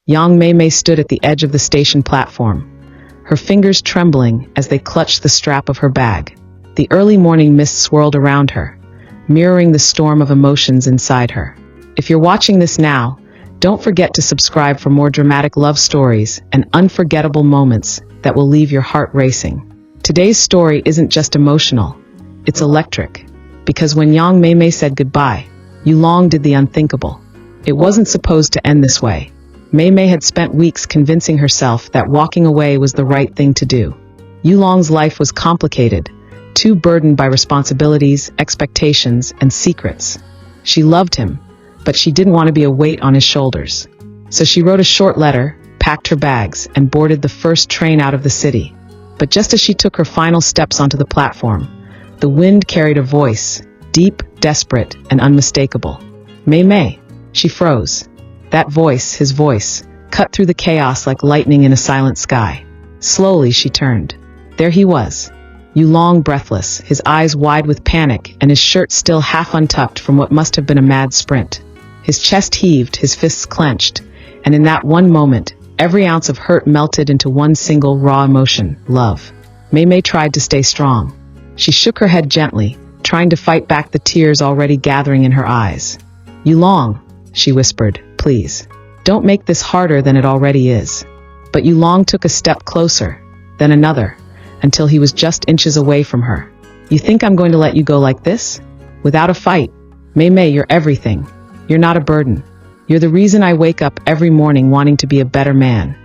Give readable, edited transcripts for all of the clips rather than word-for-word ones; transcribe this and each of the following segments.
Yang Mei Mei stood at the edge of the station platform, her fingers trembling as they clutched the strap of her bag. The early morning mist swirled around her, mirroring the storm of emotions inside her. If you're watching this now, don't forget to subscribe for more dramatic love stories and unforgettable moments that will leave your heart racing. Today's story isn't just emotional, it's electric. Because when Yang Mei Mei said goodbye, Yulong did the unthinkable. It wasn't supposed to end this way. Mei Mei had spent weeks convincing herself that walking away was the right thing to do. Yulong's life was complicated, too burdened by responsibilities, expectations, and secrets. She loved him, but she didn't want to be a weight on his shoulders. So she wrote a short letter, packed her bags, and boarded the first train out of the city. But just as she took her final steps onto the platform, the wind carried a voice, deep, desperate, and unmistakable. Mei Mei. She froze. That voice, his voice, cut through the chaos like lightning in a silent sky. Slowly she turned. There he was, Yulong breathless, his eyes wide with panic and his shirt still half untucked from what must have been a mad sprint. His chest heaved, his fists clenched, and in that one moment, every ounce of hurt melted into one single raw emotion, love. Mei Mei tried to stay strong. She shook her head gently, trying to fight back the tears already gathering in her eyes. Yulong, she whispered, please, don't make this harder than it already is. But Yulong took a step closer, then another, until he was just inches away from her. You think I'm going to let you go like this? Without a fight? Mei Mei, you're everything. You're not a burden. You're the reason I wake up every morning wanting to be a better man.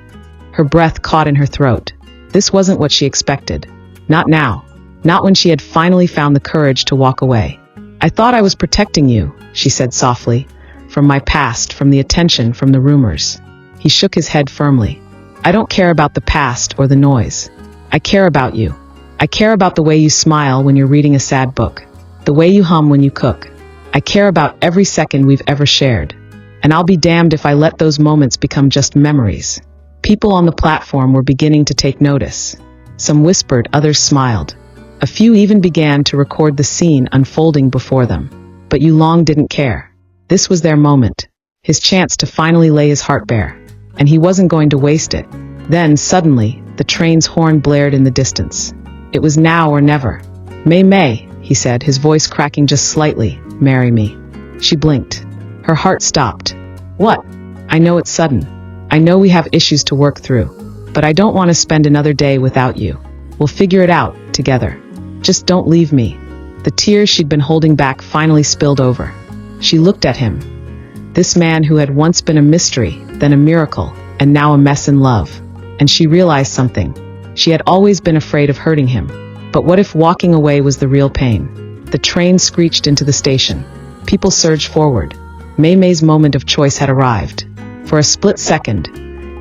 Her breath caught in her throat. This wasn't what she expected. Not now. Not when she had finally found the courage to walk away. I thought I was protecting you, she said softly, from my past, from the attention, from the rumors. He shook his head firmly. I don't care about the past or the noise. I care about you. I care about the way you smile when you're reading a sad book, the way you hum when you cook. I care about every second we've ever shared. And I'll be damned if I let those moments become just memories. People on the platform were beginning to take notice. Some whispered, others smiled. A few even began to record the scene unfolding before them. But Yulong didn't care. This was their moment, his chance to finally lay his heart bare. And he wasn't going to waste it. Then, suddenly, the train's horn blared in the distance. It was now or never. Mei Mei, he said, his voice cracking just slightly, marry me. She blinked. Her heart stopped. What? I know it's sudden. I know we have issues to work through. But I don't want to spend another day without you. We'll figure it out, together. Just don't leave me. The tears she'd been holding back finally spilled over. She looked at him. This man who had once been a mystery, then a miracle, and now a mess in love. And she realized something. She had always been afraid of hurting him. But what if walking away was the real pain? The train screeched into the station. People surged forward. Mei Mei's moment of choice had arrived. For a split second,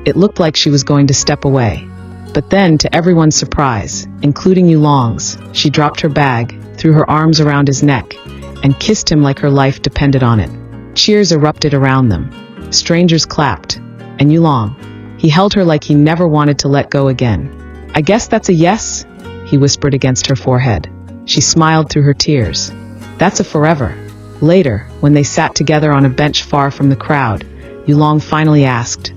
it looked like she was going to step away. But then, to everyone's surprise, including Yulong's, she dropped her bag, threw her arms around his neck, and kissed him like her life depended on it. Cheers erupted around them. Strangers clapped. And Yulong, he held her like he never wanted to let go again. I guess that's a yes? He whispered against her forehead. She smiled through her tears. That's a forever. Later, when they sat together on a bench far from the crowd, Yulong finally asked,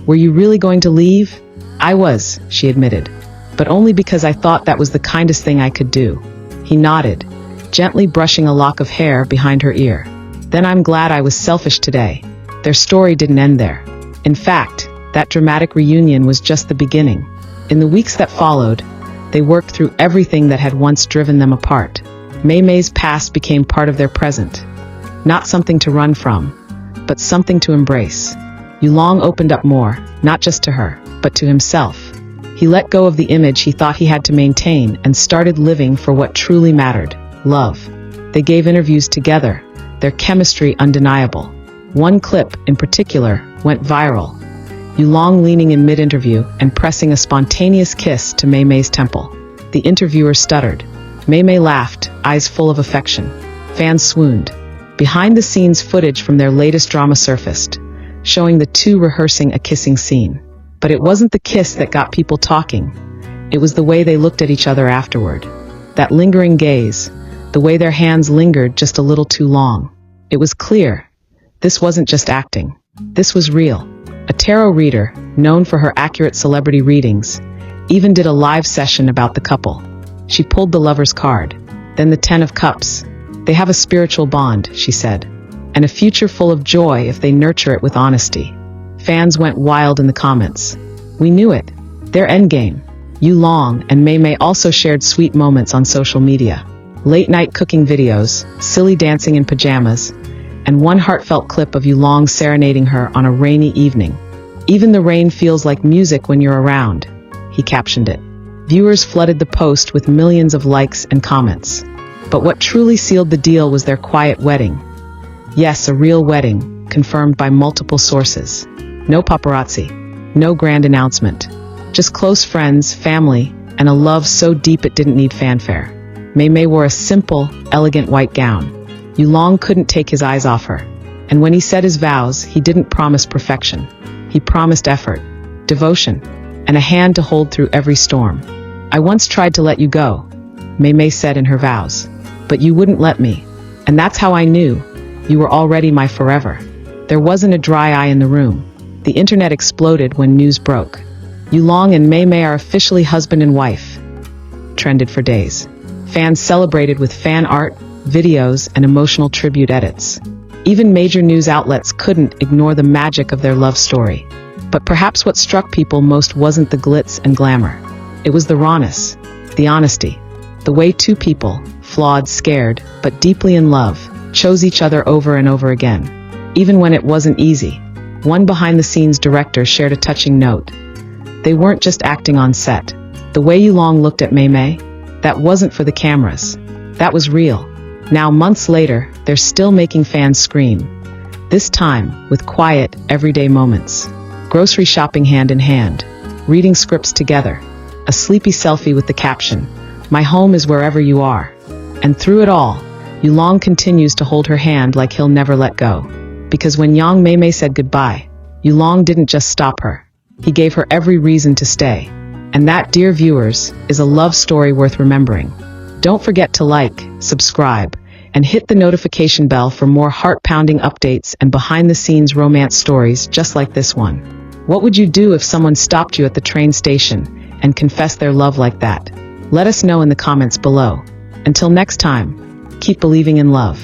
were you really going to leave? I was, she admitted, but only because I thought that was the kindest thing I could do. He nodded, gently brushing a lock of hair behind her ear. Then I'm glad I was selfish today. Their story didn't end there. In fact, that dramatic reunion was just the beginning. In the weeks that followed, they worked through everything that had once driven them apart. Mei Mei's past became part of their present. Not something to run from, but something to embrace. Yulong opened up more, not just to her, but to himself. He let go of the image he thought he had to maintain and started living for what truly mattered, love. They gave interviews together, their chemistry undeniable. One clip, in particular, went viral. Yulong leaning in mid-interview and pressing a spontaneous kiss to Mei Mei's temple. The interviewer stuttered. Mei Mei laughed, eyes full of affection. Fans swooned. Behind-the-scenes footage from their latest drama surfaced, showing the two rehearsing a kissing scene. But it wasn't the kiss that got people talking. It was the way they looked at each other afterward. That lingering gaze, the way their hands lingered just a little too long. It was clear. This wasn't just acting. This was real. A tarot reader, known for her accurate celebrity readings, even did a live session about the couple. She pulled the Lover's card, then the Ten of Cups. They have a spiritual bond, she said, and a future full of joy if they nurture it with honesty. Fans went wild in the comments. We knew it. Their endgame. Yulong and Mei Mei also shared sweet moments on social media. Late-night cooking videos, silly dancing in pajamas, and one heartfelt clip of Yulong serenading her on a rainy evening. Even the rain feels like music when you're around, he captioned it. Viewers flooded the post with millions of likes and comments. But what truly sealed the deal was their quiet wedding. Yes, a real wedding, confirmed by multiple sources. No paparazzi, no grand announcement. Just close friends, family, and a love so deep it didn't need fanfare. Mei Mei wore a simple, elegant white gown. Yulong couldn't take his eyes off her. And when he said his vows, he didn't promise perfection. He promised effort, devotion, and a hand to hold through every storm. I once tried to let you go, Mei Mei said in her vows, but you wouldn't let me. And that's how I knew you were already my forever. There wasn't a dry eye in the room. The internet exploded when news broke. Yulong and Mei Mei are officially husband and wife. Trended for days. Fans celebrated with fan art, videos, and emotional tribute edits. Even major news outlets couldn't ignore the magic of their love story. But perhaps what struck people most wasn't the glitz and glamour. It was the rawness, the honesty, the way two people, flawed, scared, but deeply in love, chose each other over and over again. Even when it wasn't easy. One behind-the-scenes director shared a touching note. They weren't just acting on set. The way Yulong looked at Mei Mei, that wasn't for the cameras. That was real. Now, months later, they're still making fans scream. This time, with quiet, everyday moments. Grocery shopping hand in hand. Reading scripts together. A sleepy selfie with the caption, "My home is wherever you are." And through it all, Yulong continues to hold her hand like he'll never let go. Because when Yang Mei Mei said goodbye, Yulong didn't just stop her. He gave her every reason to stay. And that, dear viewers, is a love story worth remembering. Don't forget to like, subscribe, and hit the notification bell for more heart-pounding updates and behind-the-scenes romance stories just like this one. What would you do if someone stopped you at the train station and confessed their love like that? Let us know in the comments below. Until next time, keep believing in love.